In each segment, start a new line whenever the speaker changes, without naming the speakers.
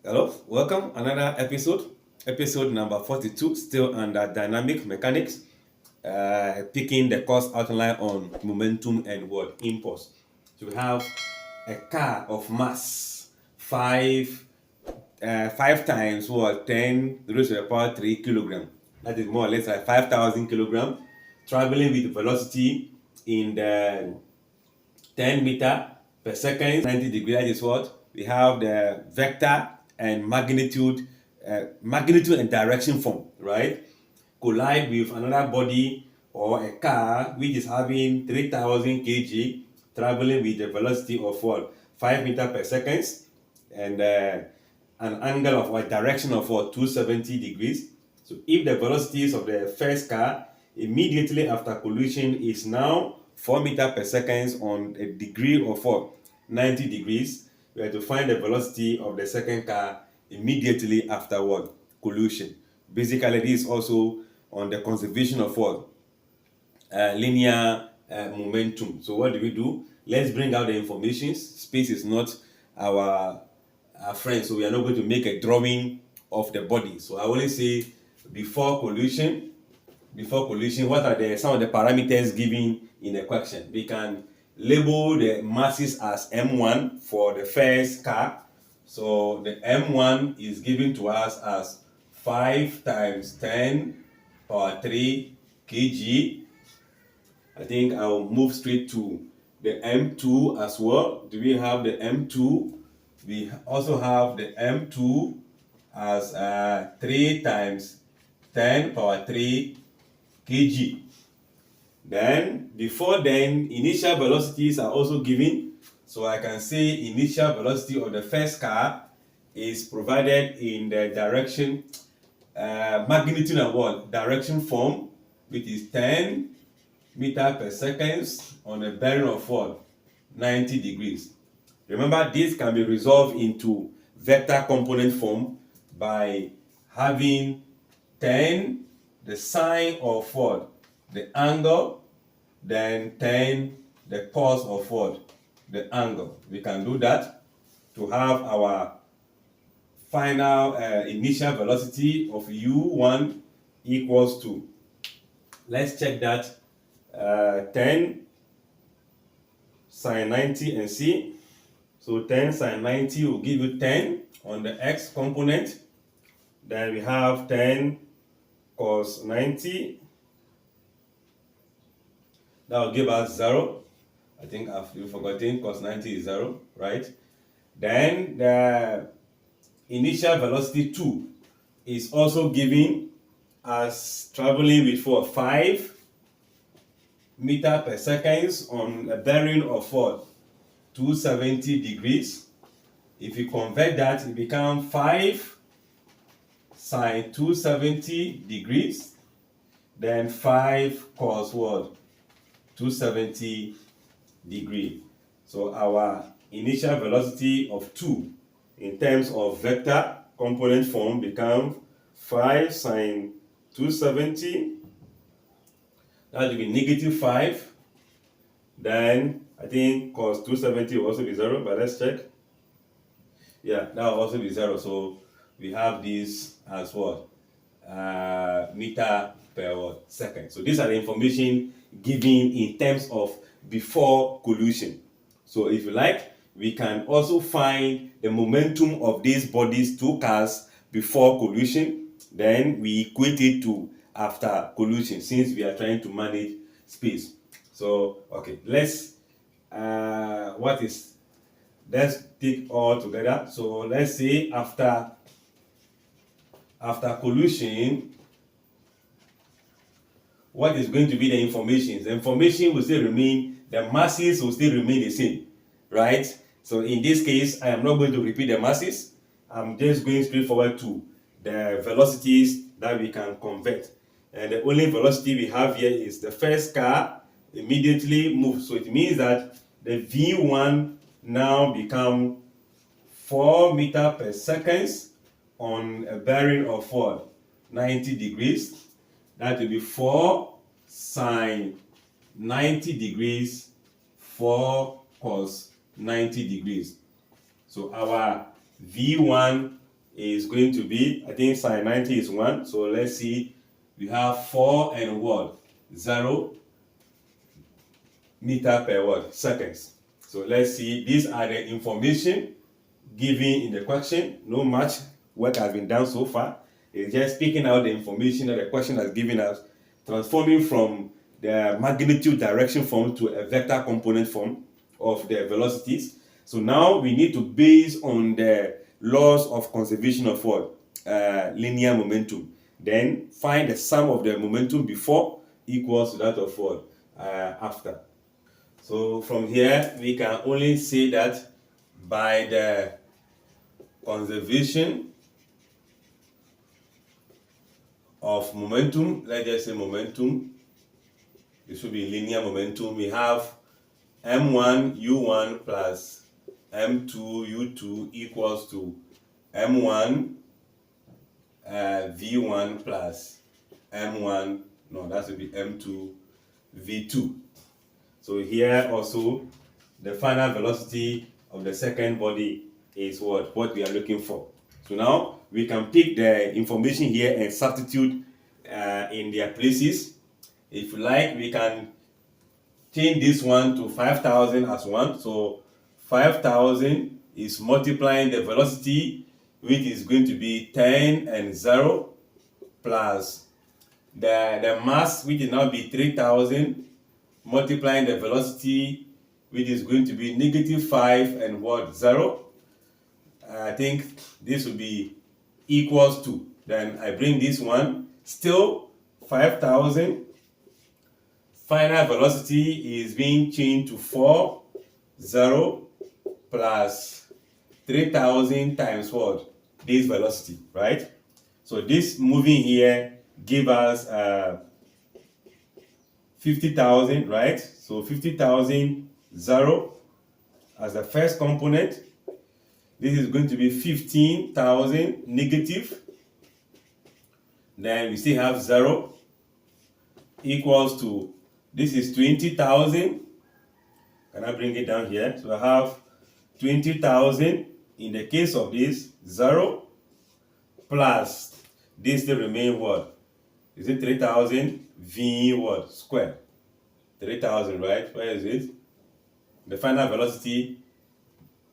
Hello, welcome another episode number 42, still under dynamic mechanics, picking the course outline on momentum and what impulse. So we have a car of mass 5 times what 10 raised to the power 3 kilogram. That is more or less like 5,000 kilogram, traveling with velocity in the 10 meter per second, 90 degrees. That is what we have the vector and magnitude and direction form, right? Collide with another body or a car which is having 3,000 kg, traveling with a velocity of what 5 meter per second, and an angle of what direction of what 270 degrees. So if the velocities of the first car immediately after collision is now 4 meter per second on a degree of what 90 degrees, we have to find the velocity of the second car immediately afterward collision. Basically, this is also on the conservation of what linear momentum. So what do? Let's bring out the information. Space is not our friend, so we are not going to make a drawing of the body. So I only say before collision, what are some of the parameters given in the question? We can label the masses as M1 for the first car. So the M1 is given to us as 5 times 10 power 3 kg. I think I'll move straight to the M2 as well. Do we have the M2? We also have the M2 as 3 times 10 power 3 kg. Then, before then, initial velocities are also given. So I can say initial velocity of the first car is provided in the direction, magnitude and what? Direction form, which is 10 meter per second on a bearing of what? 90 degrees. Remember, this can be resolved into vector component form by having 10 the sine of what? The angle, then 10 the cos of what? The angle. We can do that to have our final initial velocity of u1 equals to, let's check that, 10 sine 90 and see. So 10 sine 90 will give you 10 on the x component. Then we have 10 cos 90. That will give us 0. I think I've forgotten cos 90 is 0, right? Then the initial velocity 2 is also given as traveling with 5 meter per second on a bearing of what? 270 degrees. If you convert that, it becomes 5 sine 270 degrees, then 5 cos what? 270 degree. So our initial velocity of 2 in terms of vector component form becomes 5 sine 270. That will be negative 5. Then I think cos 270 will also be 0, but let's check. Yeah, that will also be 0. So we have this as what? Meter per second. So these are the information given in terms of before collision. So if you like, we can also find the momentum of these bodies, two cars, before collision. Then we equate it to after collision, since we are trying to manage space. So okay, let's take all together. So let's say after collision, what is going to be the information? The information will still remain, the masses will still remain the same, right? So in this case, I am not going to repeat the masses. I'm just going straight forward to the velocities that we can convert. And the only velocity we have here is the first car immediately moves. So it means that the V1 now become 4 meter per second on a bearing of what? 90 degrees. That will be 4 sine 90 degrees, 4 cos 90 degrees. So our V1 is going to be, I think sine 90 is 1. So let's see, we have 4 and what? 0 meter per what? Seconds. So let's see, these are the information given in the question. No much work has been done so far. It's just picking out the information that the question has given us, transforming from the magnitude direction form to a vector component form of the velocities. So now we need to base on the laws of conservation of what? Linear momentum. Then find the sum of the momentum before equals to that of what? After. So from here we can only say that by the conservation of momentum, let's just say momentum, this should be linear momentum. We have m1 u1 plus m2 u2 equals to m1 v1 plus m1, no, that should be m2 v2. So here also the final velocity of the second body is what we are looking for. So now we can pick the information here and substitute in their places. If you like, we can change this one to 5,000 as 1. So 5,000 is multiplying the velocity, which is going to be 10 and 0, plus the mass, which will now be 3,000, multiplying the velocity, which is going to be -5 and what? 0. I think this will be equals to, then I bring this one, still 5,000. Final velocity is being changed to 4, 0 plus 3,000 times what? This velocity, right? So this moving here give us 50,000, right? So 50,000, 0 as the first component. This is going to be 15,000 negative. Then we still have 0 equals to, this is 20,000. Can I bring it down here? So I have 20,000. In the case of this, 0 plus this still remain what? Is it 3,000 v what? Square. 3,000, right? Where is it? The final velocity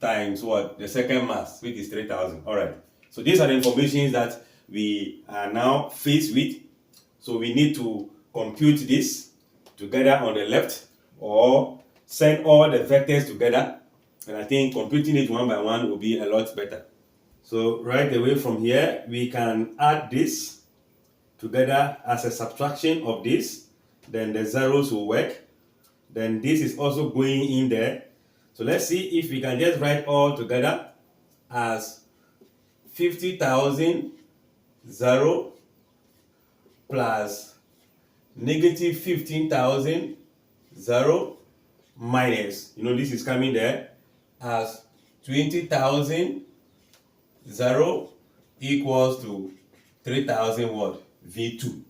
times what? The second mass, which is 3,000. All right. So these are the information that we are now faced with. So we need to compute this together on the left, or send all the vectors together. And I think computing it one by one will be a lot better. So right away from here, we can add this together as a subtraction of this. Then the zeros will work. Then this is also going in there. So let's see if we can just write all together as 50,000, 0 plus negative 15,000, 0 minus, this is coming there as 20,000, 0 equals to 3,000 what? V2.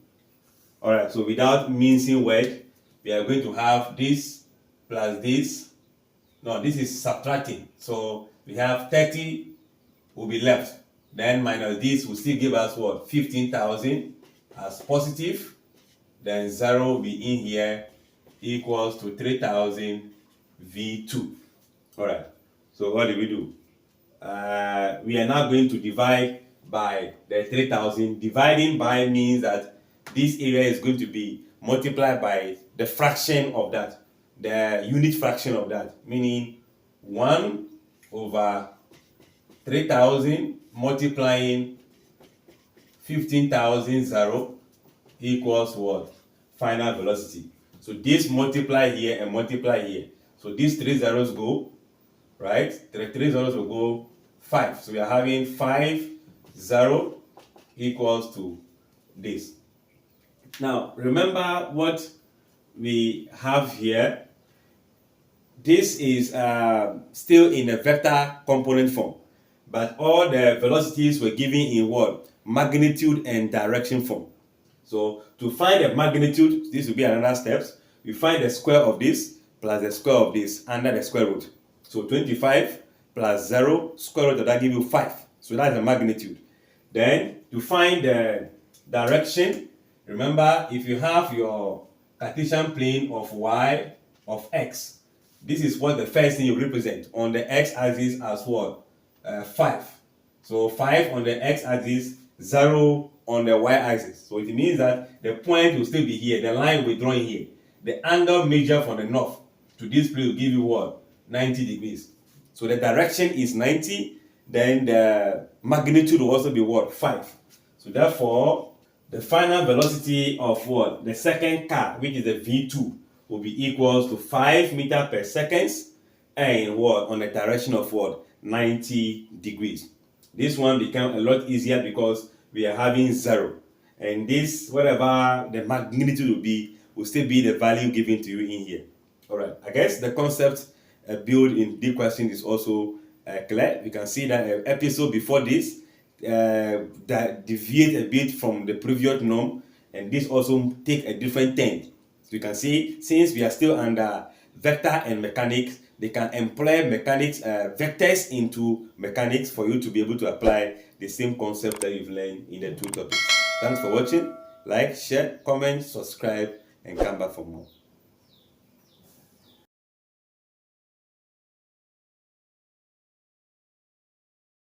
All right, so without mincing word, we are going to have this plus this. No, this is subtracting. So we have 30 will be left. Then minus this will still give us what? 15,000 as positive. Then 0 will be in here equals to 3,000 V2. All right. So what do? We are now going to divide by the 3,000. Dividing by means that this area is going to be multiplied by the fraction of that, the unit fraction of that, meaning 1 over 3,000 multiplying 15,000, 0 equals what? Final velocity. So this multiply here and multiply here. So these 3 zeros go, right? The 3 zeros will go 5. So we are having 5, 0 equals to this. Now remember what we have here. This is still in a vector component form, but all the velocities were given in what? Magnitude and direction form. So to find the magnitude, this will be another steps. We find the square of this plus the square of this under the square root. So 25 plus 0 square root of that give you 5. So that's the magnitude. Then to find the direction, remember if you have your Cartesian plane of y of x, this is what the first thing you represent on the x-axis as what? 5. So 5 on the x-axis, 0 on the y-axis. So it means that the point will still be here, the line we're drawing here. The angle measured from the north to this place will give you what? 90 degrees. So the direction is 90, then the magnitude will also be what? 5. So therefore, the final velocity of what? The second car, which is the V2, will be equals to 5 meters per second and what? On the direction of what? 90 degrees. This one becomes a lot easier because we are having 0. And this, whatever the magnitude will be, will still be the value given to you in here. Alright, I guess the concept built in this question is also clear. You can see that episode before this that deviate a bit from the previous norm, and this also take a different turn. So you can see, since we are still under vector and mechanics, they can employ mechanics vectors into mechanics for you to be able to apply the same concept that you've learned in the two topics. Thanks for watching. Like, share, comment, subscribe, and come back for more.